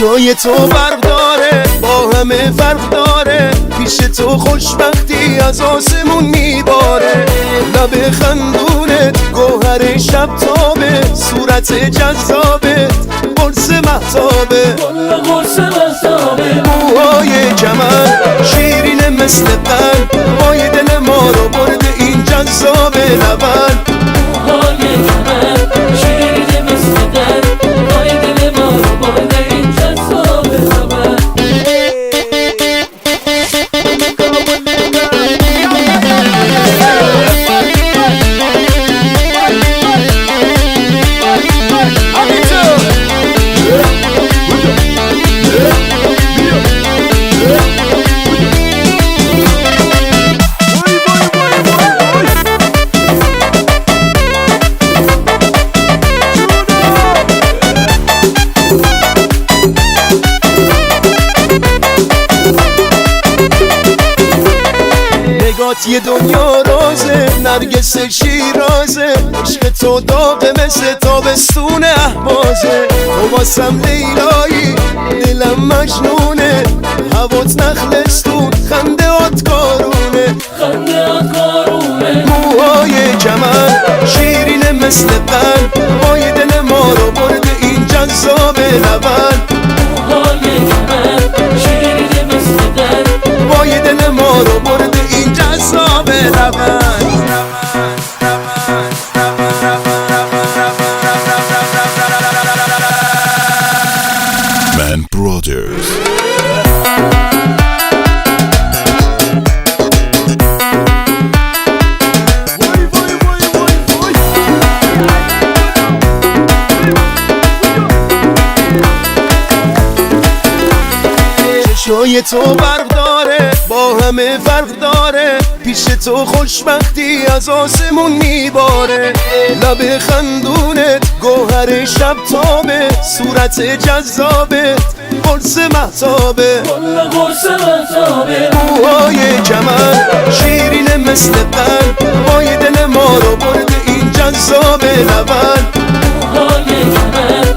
چشای تو برق داره، با همه فرق داره. پیش تو خوشبختی از آسمون میباره. لب خندونت گوهر شب تابه، صورت جذابت قرص مهتابه. موهای کمر شیرین مثل قلب، پای دل ما رو برده این جذاب لبن. موهای کمر شیرین مثل قلب، پای دل ما رو برده این جذاب لبن. یه دنیا رازه، نرگس شیرازه. عشق تو داغه مثل تابستون اهوازه. تو واسم لیلایی دلم مجنونه، هوات نخلستون خندهات کارونه. موهای کمر شیرین مثل قلب، پای دل ما رو برده این جذاب لبن. موهای کمر شیرین مثل قلب، پای دل ما رو برده این جذاب لبن. Man Brothers. چشای تو برق داره، با همه فرق داره. پیش تو خوشبختی از آسمون میباره. لب خندونت گوهر شب تابه، صورت جذابت قرص مهتابه. موهای کمر شیرین مثل قلب، پای دل ما رو برده این جذاب لبن. موهای کمر